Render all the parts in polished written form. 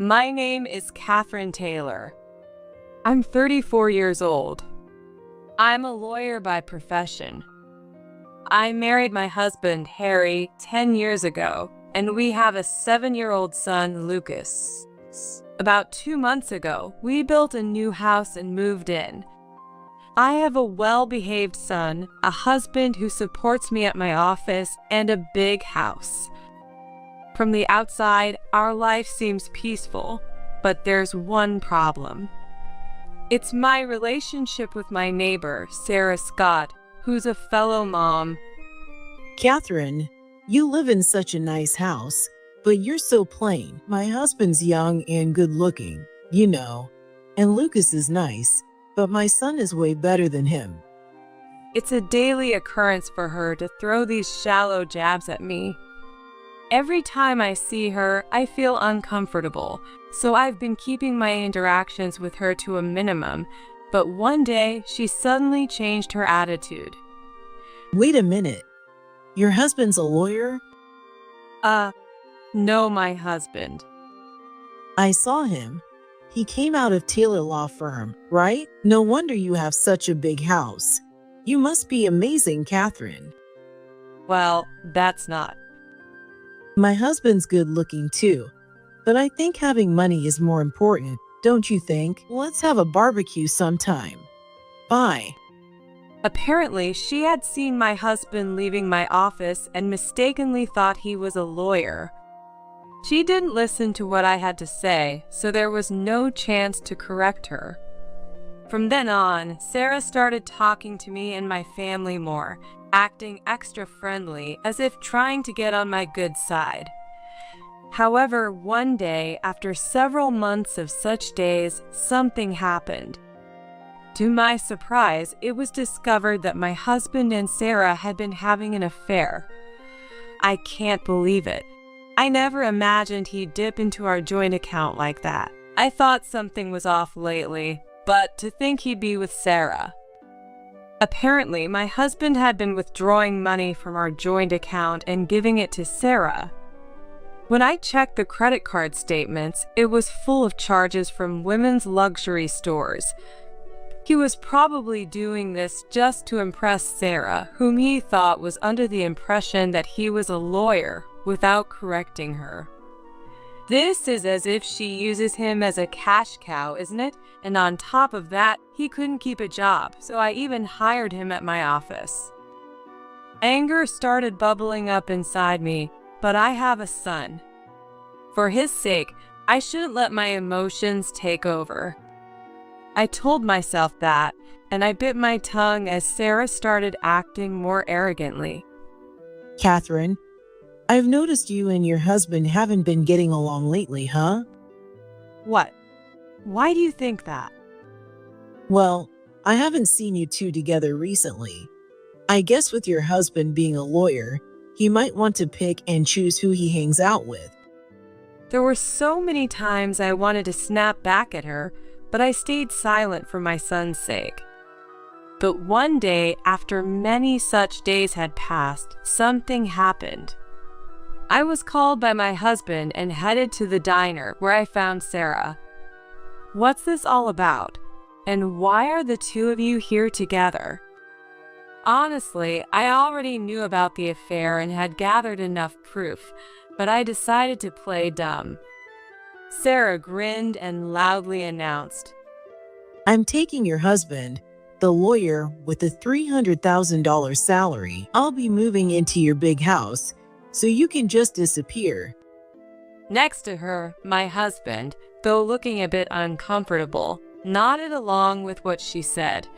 My name is Catherine Taylor. I'm 34 years old. I'm a lawyer by profession. I married my husband, Harry, 10 years ago, and we have a 7-year-old son, Lucas. About 2 months ago, we built a new house and moved in. I have a well-behaved son, a husband who supports me at my office, and a big house. From the outside, our life seems peaceful, but there's one problem. It's my relationship with my neighbor, Sarah Scott, who's a fellow mom. Catherine, you live in such a nice house, but you're so plain. My husband's young and good looking, and Lucas is nice, but my son is way better than him. It's a daily occurrence for her to throw these shallow jabs at me. Every time I see her, I feel uncomfortable, so I've been keeping my interactions with her to a minimum, but one day she suddenly changed her attitude. Wait a minute. Your husband's a lawyer? No, my husband. I saw him. He came out of Taylor Law Firm, right? No wonder you have such a big house. You must be amazing, Catherine. Well, that's not. My husband's good looking too, but I think having money is more important, don't you think? Let's have a barbecue sometime. Bye. Apparently, she had seen my husband leaving my office and mistakenly thought he was a lawyer. She didn't listen to what I had to say, so there was no chance to correct her. From then on, Sarah started talking to me and my family more, acting extra friendly, as if trying to get on my good side. However, one day, after several months of such days, something happened. To my surprise, it was discovered that my husband and Sarah had been having an affair. I can't believe it. I never imagined he'd dip into our joint account like that. I thought something was off lately, but to think he'd be with Sarah. Apparently, my husband had been withdrawing money from our joint account and giving it to Sarah. When I checked the credit card statements, it was full of charges from women's luxury stores. He was probably doing this just to impress Sarah, whom he thought was under the impression that he was a lawyer, without correcting her. This is as if she uses him as a cash cow, isn't it? And on top of that, he couldn't keep a job, so I even hired him at my office. Anger started bubbling up inside me, but I have a son. For his sake, I shouldn't let my emotions take over. I told myself that, and I bit my tongue as Sarah started acting more arrogantly. Catherine, I've noticed you and your husband haven't been getting along lately, huh? What? Why do you think that? Well, I haven't seen you two together recently. I guess with your husband being a lawyer, he might want to pick and choose who he hangs out with. There were so many times I wanted to snap back at her, but I stayed silent for my son's sake. But one day, after many such days had passed, something happened. I was called by my husband and headed to the diner where I found Sarah. What's this all about? And why are the two of you here together? Honestly, I already knew about the affair and had gathered enough proof, but I decided to play dumb. Sarah grinned and loudly announced, I'm taking your husband, the lawyer with a $300,000 salary. I'll be moving into your big house, so you can just disappear. Next to her, my husband, though looking a bit uncomfortable, nodded along with what she said.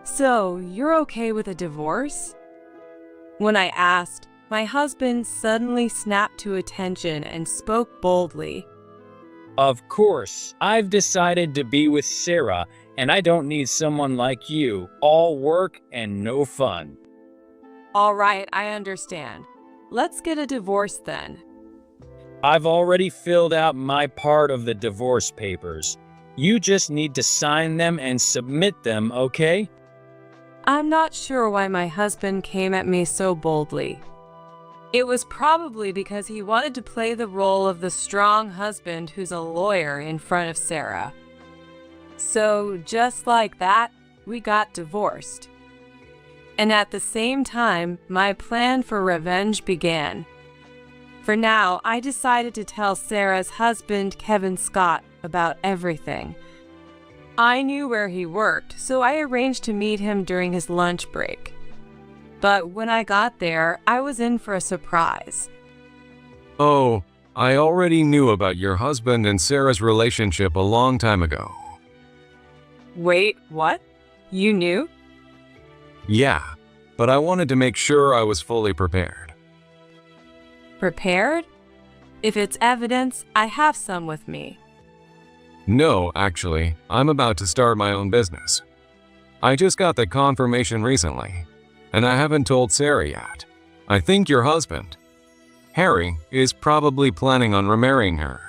So, you're okay with a divorce? When I asked, my husband suddenly snapped to attention and spoke boldly. Of course, I've decided to be with Sarah, and I don't need someone like you, all work and no fun. All right, I understand. Let's get a divorce then. I've already filled out my part of the divorce papers. You just need to sign them and submit them, okay? I'm not sure why my husband came at me so boldly. It was probably because he wanted to play the role of the strong husband who's a lawyer in front of Sarah. So, just like that, we got divorced. And at the same time, my plan for revenge began. For now, I decided to tell Sarah's husband, Kevin Scott, about everything. I knew where he worked, so I arranged to meet him during his lunch break. But when I got there, I was in for a surprise. Oh, I already knew about your husband and Sarah's relationship a long time ago. Wait, what? You knew? Yeah, but I wanted to make sure I was fully prepared. Prepared? If it's evidence, I have some with me. No, actually, I'm about to start my own business. I just got the confirmation recently, and I haven't told Sarah yet. I think your husband, Harry, is probably planning on remarrying her.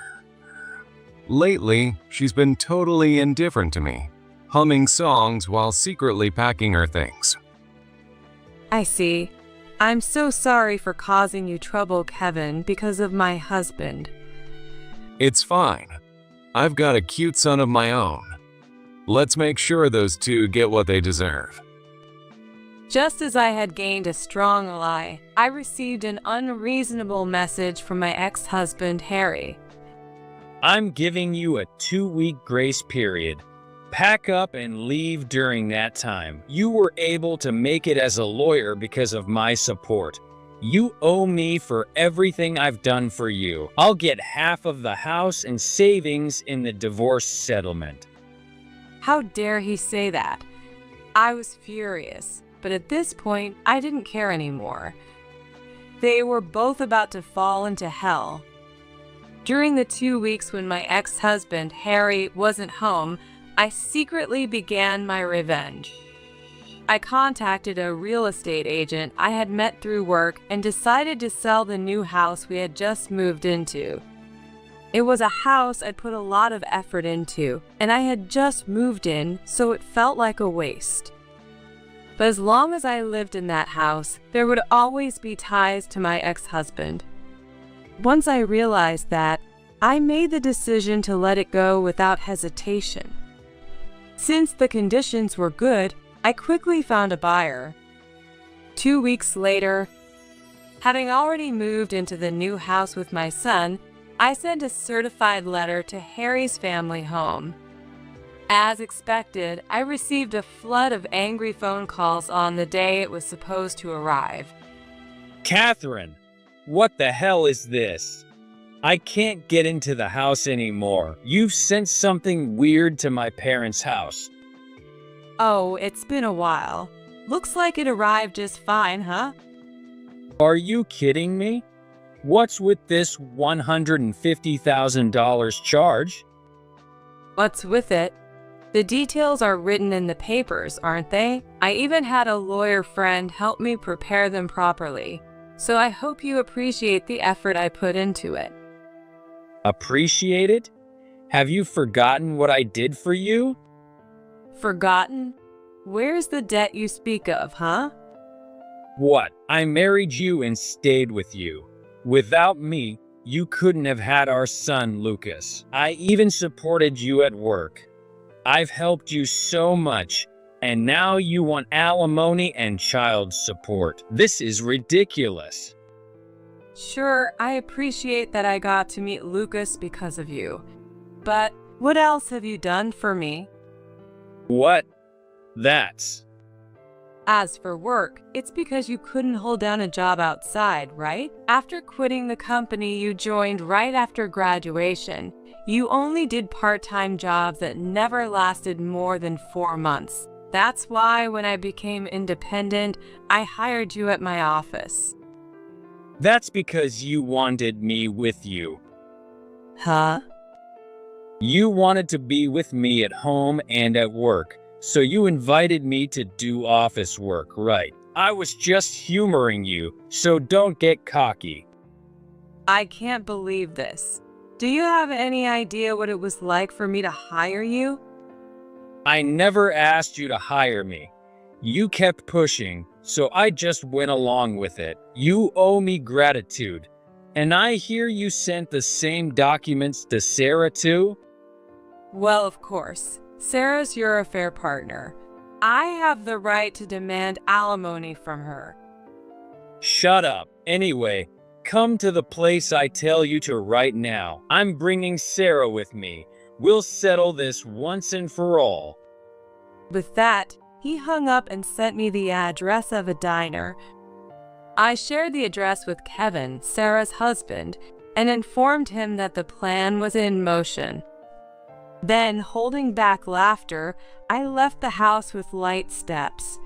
Lately, she's been totally indifferent to me, humming songs while secretly packing her things. I see. I'm so sorry for causing you trouble, Kevin, because of my husband. It's fine. I've got a cute son of my own. Let's make sure those two get what they deserve. Just as I had gained a strong ally, I received an unreasonable message from my ex-husband, Harry. I'm giving you a 2-week grace period. Pack up and leave during that time. You were able to make it as a lawyer because of my support. You owe me for everything I've done for you. I'll get half of the house and savings in the divorce settlement. How dare he say that? I was furious, but at this point, I didn't care anymore. They were both about to fall into hell. During the 2 weeks when my ex-husband, Harry, wasn't home, I secretly began my revenge. I contacted a real estate agent I had met through work and decided to sell the new house we had just moved into. It was a house I'd put a lot of effort into, and I had just moved in, so it felt like a waste. But as long as I lived in that house, there would always be ties to my ex-husband. Once I realized that, I made the decision to let it go without hesitation. Since the conditions were good, I quickly found a buyer. 2 weeks later, having already moved into the new house with my son, I sent a certified letter to Harry's family home. As expected, I received a flood of angry phone calls on the day it was supposed to arrive. Catherine, what the hell is this? I can't get into the house anymore. You've sent something weird to my parents' house. Oh, it's been a while. Looks like it arrived just fine, huh? Are you kidding me? What's with this $150,000 charge? What's with it? The details are written in the papers, aren't they? I even had a lawyer friend help me prepare them properly. So I hope you appreciate the effort I put into it. Appreciate it? Have you forgotten what I did for you? Forgotten? Where's the debt you speak of, huh? What? I married you and stayed with you. Without me, you couldn't have had our son, Lucas. I even supported you at work. I've helped you so much, and now you want alimony and child support. This is ridiculous. Sure, I appreciate that I got to meet Lucas because of you. But what else have you done for me? What? That's... As for work, it's because you couldn't hold down a job outside, right? After quitting the company you joined right after graduation, you only did part-time jobs that never lasted more than 4 months. That's why when I became independent, I hired you at my office. That's because you wanted me with you. Huh? You wanted to be with me at home and at work, so you invited me to do office work, right? I was just humoring you, so don't get cocky. I can't believe this. Do you have any idea what it was like for me to hire you? I never asked you to hire me. You kept pushing, so I just went along with it. You owe me gratitude. And I hear you sent the same documents to Sarah too? Well, of course. Sarah's your affair partner. I have the right to demand alimony from her. Shut up. Anyway, come to the place I tell you to right now. I'm bringing Sarah with me. We'll settle this once and for all. With that, he hung up and sent me the address of a diner. I shared the address with Kevin, Sarah's husband, and informed him that the plan was in motion. Then, holding back laughter, I left the house with light steps.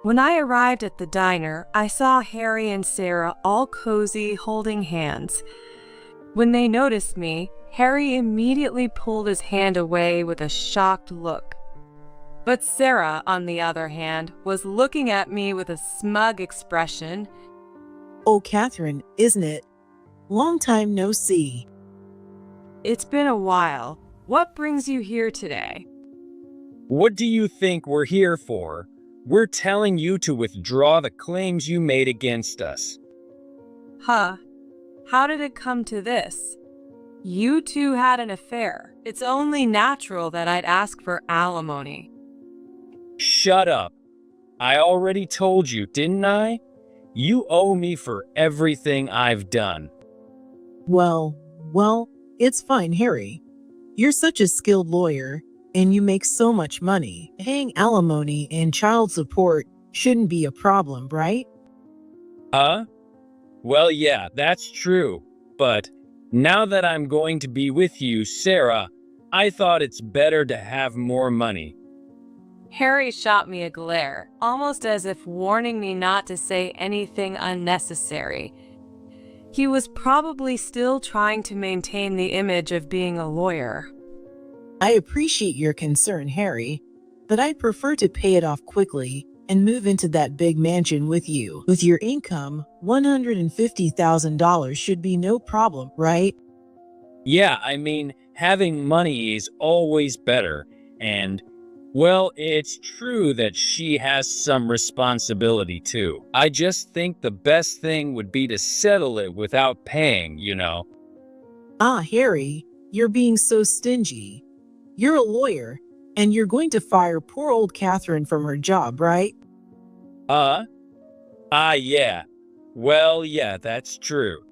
When I arrived at the diner, I saw Harry and Sarah all cozy, holding hands. When they noticed me, Harry immediately pulled his hand away with a shocked look. But Sarah, on the other hand, was looking at me with a smug expression. Oh, Catherine, isn't it? Long time no see. It's been a while. What brings you here today? What do you think we're here for? We're telling you to withdraw the claims you made against us. Huh. How did it come to this? You two had an affair. It's only natural that I'd ask for alimony. Shut up. I already told you, didn't I? You owe me for everything I've done. Well, it's fine, Harry. You're such a skilled lawyer, and you make so much money. Paying alimony and child support shouldn't be a problem, right? Well, yeah, that's true. But now that I'm going to be with you, Sarah, I thought it's better to have more money. Harry shot me a glare, almost as if warning me not to say anything unnecessary. He was probably still trying to maintain the image of being a lawyer. I appreciate your concern, Harry, but I'd prefer to pay it off quickly and move into that big mansion with you. With your income, $150,000 should be no problem, right? Yeah, I mean, having money is always better, and well, it's true that she has some responsibility too. I just think the best thing would be to settle it without paying, you know. Ah, Harry, you're being so stingy. You're a lawyer, and you're going to fire poor old Catherine from her job, right? Yeah. Well, yeah, that's true.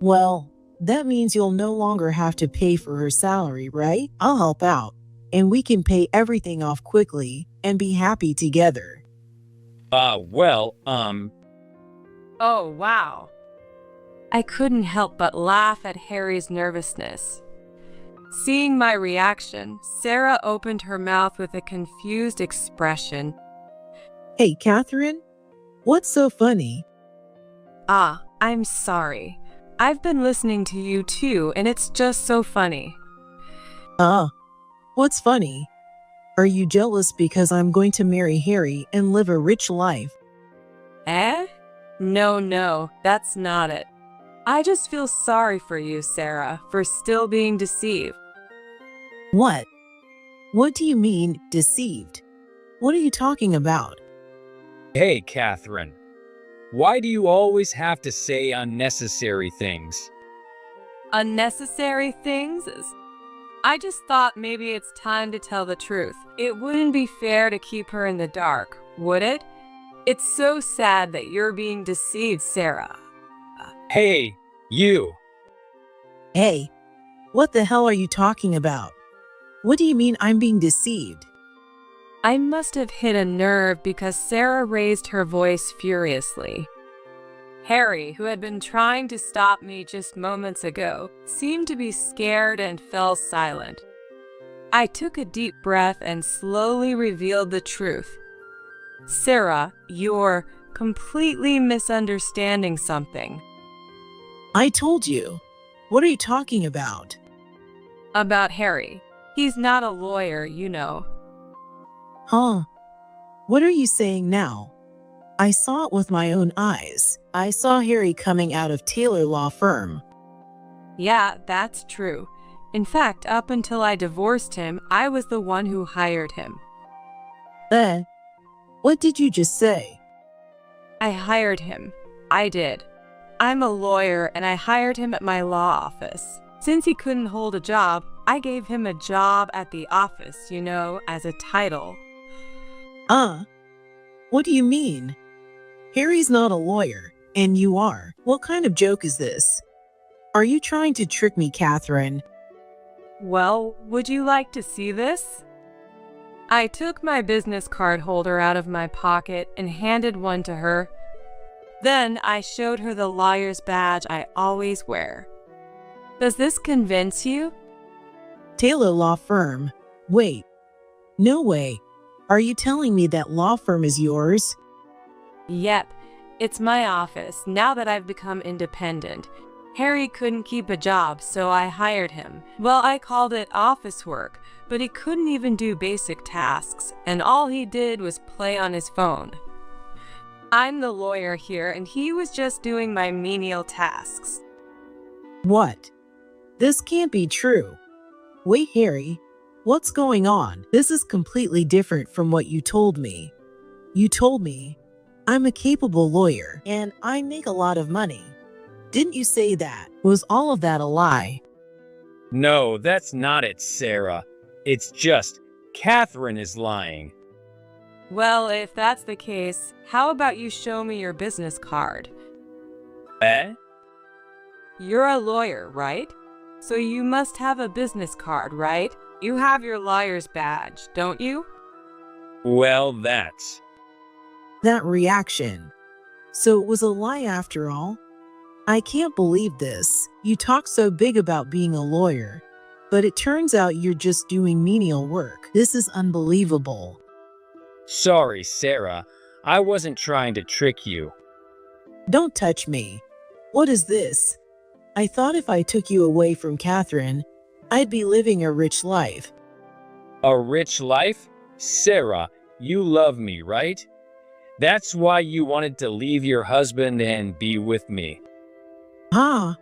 Well, that means you'll no longer have to pay for her salary, right? I'll help out, and we can pay everything off quickly and be happy together. Oh, wow. I couldn't help but laugh at Harry's nervousness. Seeing my reaction, Sarah opened her mouth with a confused expression. Hey, Catherine, what's so funny? I'm sorry. I've been listening to you too, and it's just so funny. What's funny? Are you jealous because I'm going to marry Harry and live a rich life? No, that's not it. I just feel sorry for you, Sarah, for still being deceived. What? What do you mean, deceived? What are you talking about? Hey, Catherine. Why do you always have to say unnecessary things? Unnecessary things? I just thought maybe it's time to tell the truth. It wouldn't be fair to keep her in the dark, would it? It's so sad that you're being deceived, Sarah. Hey, you. Hey, what the hell are you talking about? What do you mean I'm being deceived? I must have hit a nerve because Sarah raised her voice furiously. Harry, who had been trying to stop me just moments ago, seemed to be scared and fell silent. I took a deep breath and slowly revealed the truth. Sarah, you're completely misunderstanding something. I told you. What are you talking about? About Harry. He's not a lawyer, you know. Huh? What are you saying now? I saw it with my own eyes. I saw Harry coming out of Taylor Law Firm. Yeah, that's true. In fact, up until I divorced him, I was the one who hired him. What did you just say? I hired him. I did. I'm a lawyer and I hired him at my law office. Since he couldn't hold a job, I gave him a job at the office, as a title. What do you mean? Harry's not a lawyer, and you are. What kind of joke is this? Are you trying to trick me, Catherine? Well, would you like to see this? I took my business card holder out of my pocket and handed one to her. Then I showed her the lawyer's badge I always wear. Does this convince you? Taylor Law Firm. Wait. No way. Are you telling me that law firm is yours? Yep, it's my office now that I've become independent. Harry couldn't keep a job, so I hired him. Well, I called it office work, but he couldn't even do basic tasks, and all he did was play on his phone. I'm the lawyer here, and he was just doing my menial tasks. What? This can't be true. Wait, Harry. What's going on? This is completely different from what you told me. You told me I'm a capable lawyer and I make a lot of money. Didn't you say that? Was all of that a lie? No, that's not it, Sarah. It's just Catherine is lying. Well, if that's the case, how about you show me your business card? Eh? You're a lawyer, right? So you must have a business card, right? You have your lawyer's badge, don't you? Well, that's... That reaction. So it was a lie after all? I can't believe this. You talk so big about being a lawyer, but it turns out you're just doing menial work. This is unbelievable. Sorry, Sarah. I wasn't trying to trick you. Don't touch me. What is this? I thought if I took you away from Catherine, I'd be living a rich life. A rich life? Sarah, you love me, right? That's why you wanted to leave your husband and be with me.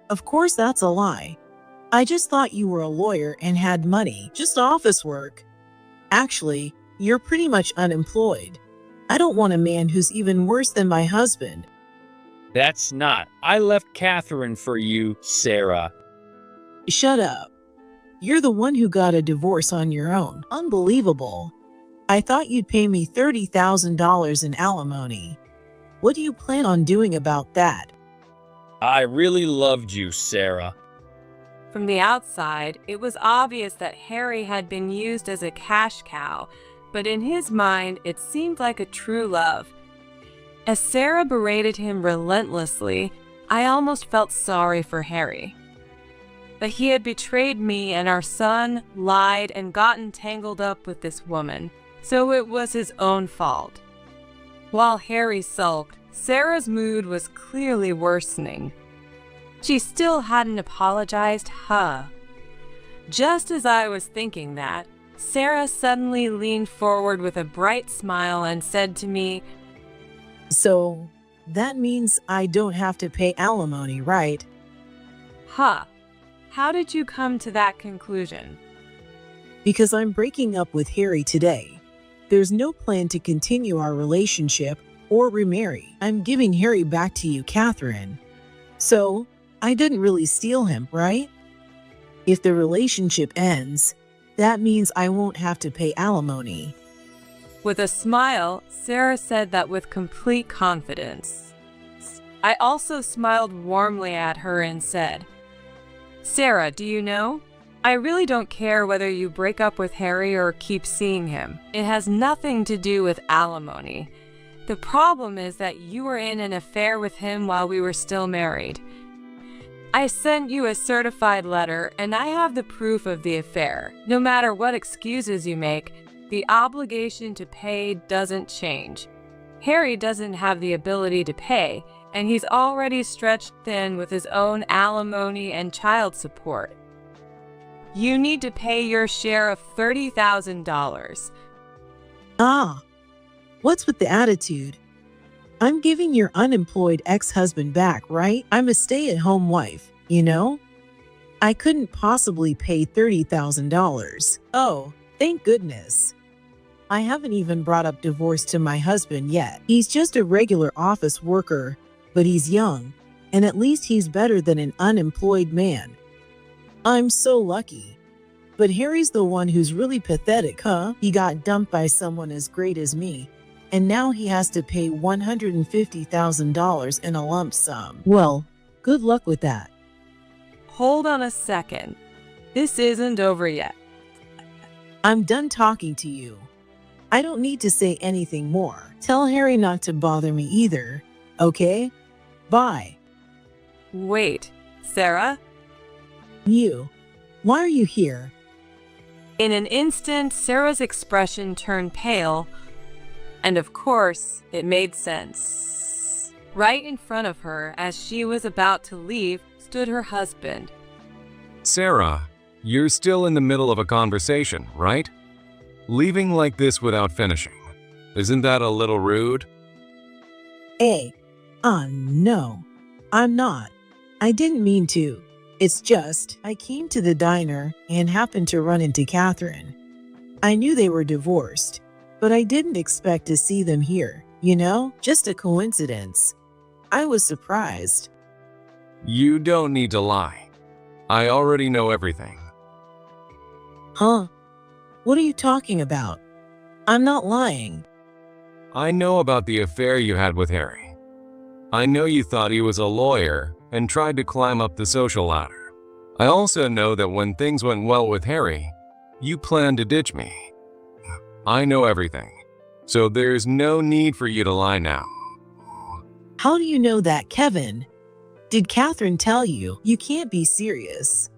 Of course that's a lie. I just thought you were a lawyer and had money, just office work. Actually, you're pretty much unemployed. I don't want a man who's even worse than my husband. That's not. I left Catherine for you, Sarah. Shut up. You're the one who got a divorce on your own. Unbelievable. I thought you'd pay me $30,000 in alimony. What do you plan on doing about that? I really loved you, Sarah. From the outside, it was obvious that Harry had been used as a cash cow, but in his mind, it seemed like a true love. As Sarah berated him relentlessly, I almost felt sorry for Harry. But he had betrayed me and our son, lied, and gotten tangled up with this woman, so it was his own fault. While Harry sulked, Sarah's mood was clearly worsening. She still hadn't apologized, Just as I was thinking that, Sarah suddenly leaned forward with a bright smile and said to me, So, that means I don't have to pay alimony, right? How did you come to that conclusion? Because I'm breaking up with Harry today. There's no plan to continue our relationship or remarry. I'm giving Harry back to you, Catherine. So, I didn't really steal him, right? If the relationship ends, that means I won't have to pay alimony. With a smile, Sarah said that with complete confidence. I also smiled warmly at her and said, Sarah, do you know? I really don't care whether you break up with Harry or keep seeing him. It has nothing to do with alimony. The problem is that you were in an affair with him while we were still married. I sent you a certified letter, and I have the proof of the affair. No matter what excuses you make, the obligation to pay doesn't change. Harry doesn't have the ability to pay, and he's already stretched thin with his own alimony and child support. You need to pay your share of $30,000. What's with the attitude? I'm giving your unemployed ex-husband back, right? I'm a stay-at-home wife, I couldn't possibly pay $30,000. Oh, thank goodness. I haven't even brought up divorce to my husband yet. He's just a regular office worker, but he's young, and at least he's better than an unemployed man. I'm so lucky. But Harry's the one who's really pathetic, huh? He got dumped by someone as great as me, and now he has to pay $150,000 in a lump sum. Well, good luck with that. Hold on a second. This isn't over yet. I'm done talking to you. I don't need to say anything more. Tell Harry not to bother me either, okay? Bye. Wait, Sarah? You. Why are you here? In an instant, Sarah's expression turned pale, and of course, it made sense. Right in front of her, as she was about to leave, stood her husband. Sarah, you're still in the middle of a conversation, right? Leaving like this without finishing. Isn't that a little rude? No, I'm not. I didn't mean to. It's just, I came to the diner and happened to run into Catherine. I knew they were divorced, but I didn't expect to see them here, just a coincidence. I was surprised. You don't need to lie. I already know everything. Huh? What are you talking about? I'm not lying. I know about the affair you had with Harry. I know you thought he was a lawyer and tried to climb up the social ladder. I also know that when things went well with Harry, you planned to ditch me. I know everything, so there's no need for you to lie now. How do you know that, Kevin? Did Catherine tell you? You can't be serious.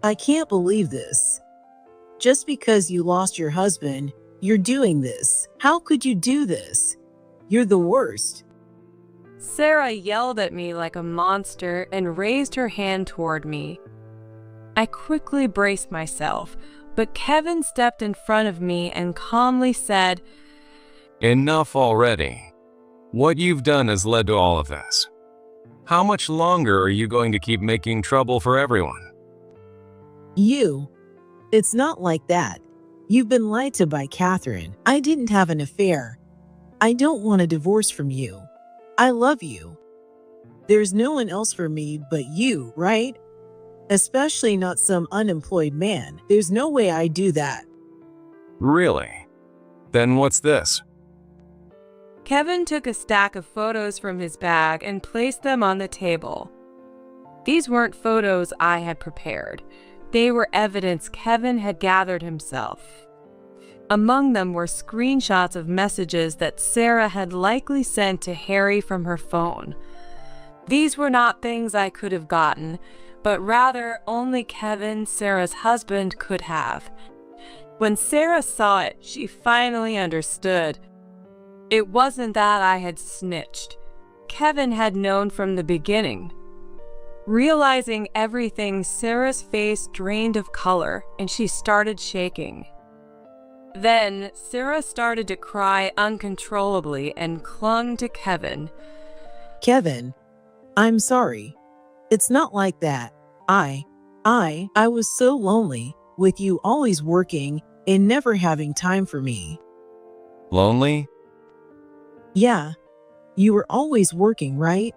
I can't believe this. Just because you lost your husband, you're doing this. How could you do this? You're the worst. Sarah yelled at me like a monster and raised her hand toward me. I quickly braced myself, but Kevin stepped in front of me and calmly said, Enough already. What you've done has led to all of this. How much longer are you going to keep making trouble for everyone? It's not like that. You've been lied to by Catherine. I didn't have an affair. I don't want a divorce from you. I love you. There's no one else for me but you, right? Especially not some unemployed man. There's no way I do that. Really? Then what's this? Kevin took a stack of photos from his bag and placed them on the table. These weren't photos I had prepared. They were evidence Kevin had gathered himself. Among them were screenshots of messages that Sarah had likely sent to Harry from her phone. These were not things I could have gotten, but rather only Kevin, Sarah's husband, could have. When Sarah saw it, she finally understood. It wasn't that I had snitched. Kevin had known from the beginning. Realizing everything, Sarah's face drained of color and she started shaking. Then, Sarah started to cry uncontrollably and clung to Kevin. Kevin, I'm sorry. It's not like that. I was so lonely, with you always working and never having time for me. Lonely? Yeah, you were always working, right?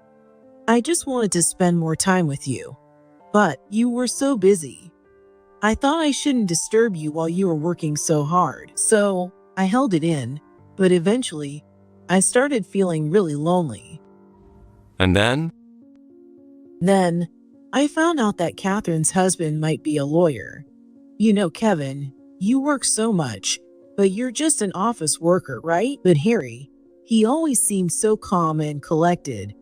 I just wanted to spend more time with you. But you were so busy. I thought I shouldn't disturb you while you were working so hard. So I held it in, but eventually I started feeling really lonely. And then? Then I found out that Catherine's husband might be a lawyer. Kevin, you work so much, but you're just an office worker, right? But Harry, he always seemed so calm and collected.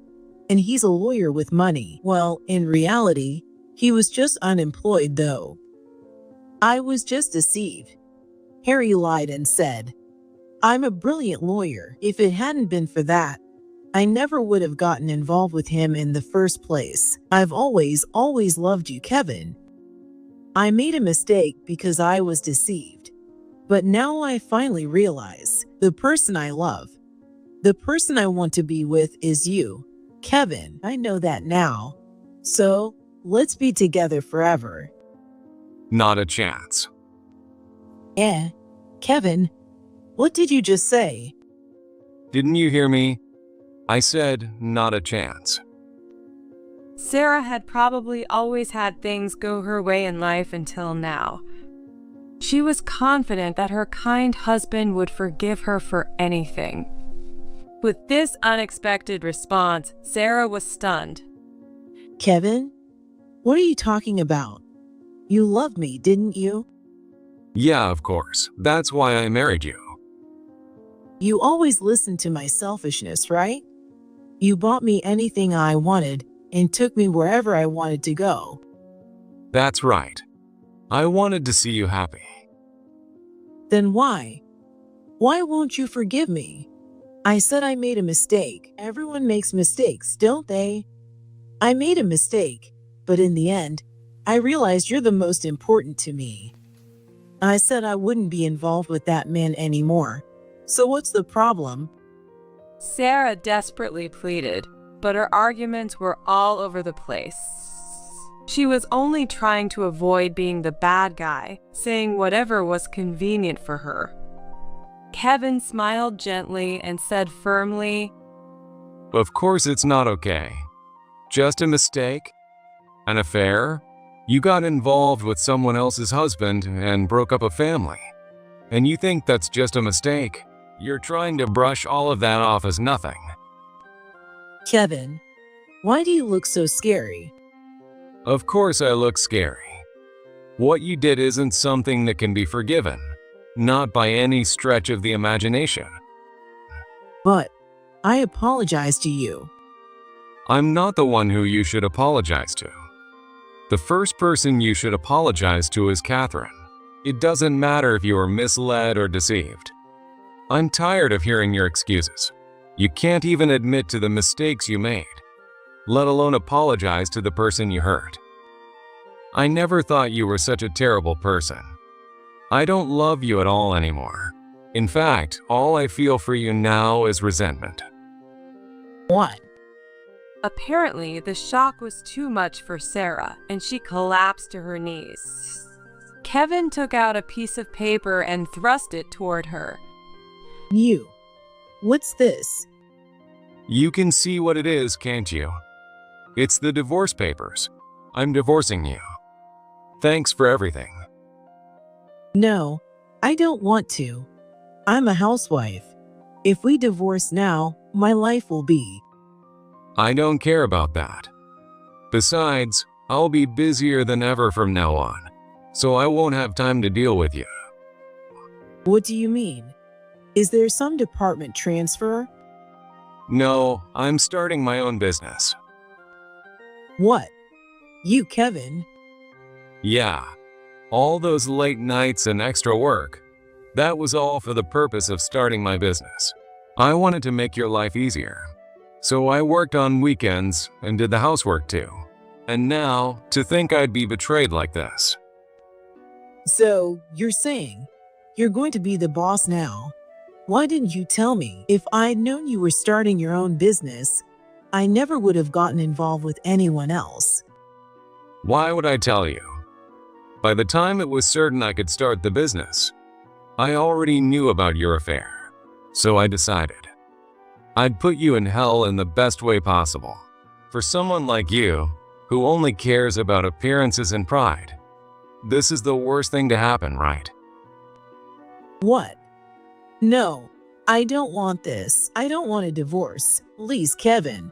And he's a lawyer with money. Well, in reality, he was just unemployed though. I was just deceived. Harry lied and said, I'm a brilliant lawyer. If it hadn't been for that, I never would have gotten involved with him in the first place. I've always loved you, Kevin. I made a mistake because I was deceived. But now I finally realize the person I love, the person I want to be with is you. Kevin, I know that now. So, let's be together forever. Not a chance. Kevin, What did you just say? Didn't you hear me? I said, not a chance. Sarah had probably always had things go her way in life until now. She was confident that her kind husband would forgive her for anything. With this unexpected response, Sarah was stunned. Kevin? What are you talking about? You loved me, didn't you? Yeah, of course. That's why I married you. You always listened to my selfishness, right? You bought me anything I wanted and took me wherever I wanted to go. That's right. I wanted to see you happy. Then why? Why won't you forgive me? I said I made a mistake. Everyone makes mistakes, don't they? I made a mistake, but in the end, I realized you're the most important to me. I said I wouldn't be involved with that man anymore. So what's the problem? Sarah desperately pleaded, but her arguments were all over the place. She was only trying to avoid being the bad guy, saying whatever was convenient for her. Kevin smiled gently and said firmly, Of course it's not okay. Just a mistake? An affair? You got involved with someone else's husband and broke up a family. And you think that's just a mistake? You're trying to brush all of that off as nothing. Kevin, why do you look so scary? Of course I look scary. What you did isn't something that can be forgiven. Not by any stretch of the imagination. But I apologize to you. I'm not the one who you should apologize to. The first person you should apologize to is Catherine. It doesn't matter if you were misled or deceived. I'm tired of hearing your excuses. You can't even admit to the mistakes you made, let alone apologize to the person you hurt. I never thought you were such a terrible person. I don't love you at all anymore. In fact, all I feel for you now is resentment. What? Apparently, the shock was too much for Sarah, and she collapsed to her knees. Kevin took out a piece of paper and thrust it toward her. You. What's this? You can see what it is, can't you? It's the divorce papers. I'm divorcing you. Thanks for everything. No, I don't want to. I'm a housewife. If we divorce now, my life will be. I don't care about that. Besides, I'll be busier than ever from now on, so I won't have time to deal with you. What do you mean? Is there some department transfer? No, I'm starting my own business. What? You, Kevin? Yeah, all those late nights and extra work, that was all for the purpose of starting my business. I wanted to make your life easier. So I worked on weekends and did the housework too. And now, to think I'd be betrayed like this. So, you're saying you're going to be the boss now? Why didn't you tell me? If I'd known you were starting your own business, I never would have gotten involved with anyone else. Why would I tell you? By the time it was certain I could start the business, I already knew about your affair. So I decided I'd put you in hell in the best way possible. For someone like you, who only cares about appearances and pride, this is the worst thing to happen, right? What? No, I don't want this. I don't want a divorce. Please, Kevin,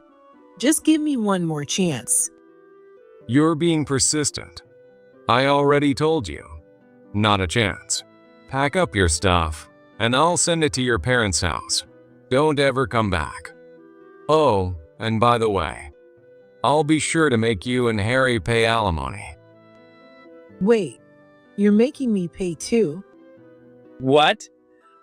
just give me one more chance. You're being persistent. I already told you. Not a chance. Pack up your stuff, and I'll send it to your parents' house. Don't ever come back. Oh, and by the way, I'll be sure to make you and Harry pay alimony. Wait, you're making me pay too? What?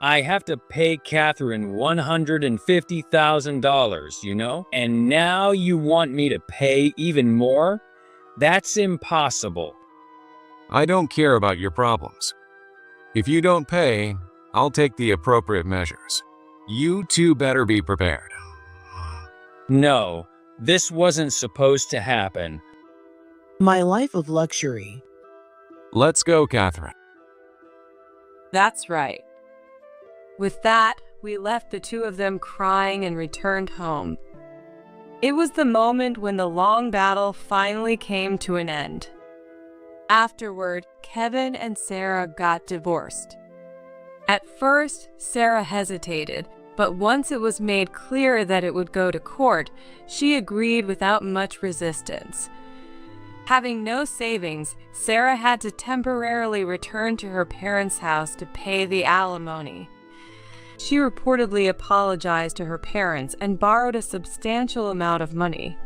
I have to pay Catherine $150,000, you know? And now you want me to pay even more? That's impossible. I don't care about your problems. If you don't pay, I'll take the appropriate measures. You two better be prepared. No, this wasn't supposed to happen. My life of luxury. Let's go, Catherine. That's right. With that, we left the two of them crying and returned home. It was the moment when the long battle finally came to an end. Afterward, Kevin and Sarah got divorced. At first, Sarah hesitated, but once it was made clear that it would go to court, she agreed without much resistance. Having no savings, Sarah had to temporarily return to her parents' house to pay the alimony. She reportedly apologized to her parents and borrowed a substantial amount of money.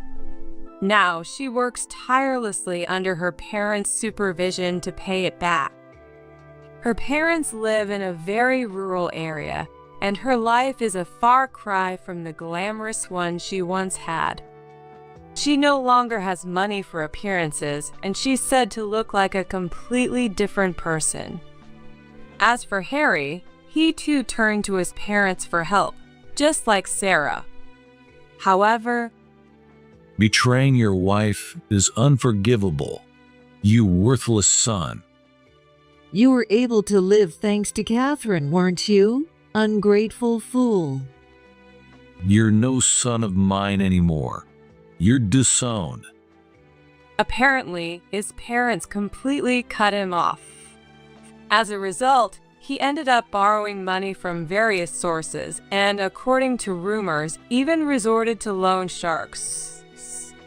Now, she works tirelessly under her parents' supervision to pay it back. Her parents live in a very rural area, and her life is a far cry from the glamorous one she once had. She no longer has money for appearances, and she's said to look like a completely different person. As for Harry, he too turned to his parents for help, just like Sarah. However, betraying your wife is unforgivable, you worthless son. You were able to live thanks to Catherine, weren't you? Ungrateful fool. You're no son of mine anymore. You're disowned. apparently, his parents completely cut him off. As a result, he ended up borrowing money from various sources and, according to rumors, even resorted to loan sharks.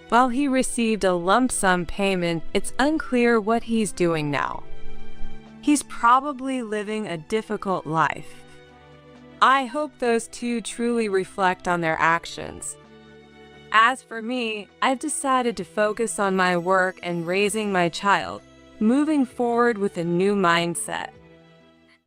While he received a lump sum payment, it's unclear what he's doing now. He's probably living a difficult life. I hope those two truly reflect on their actions. As for me, I've decided to focus on my work and raising my child, moving forward with a new mindset.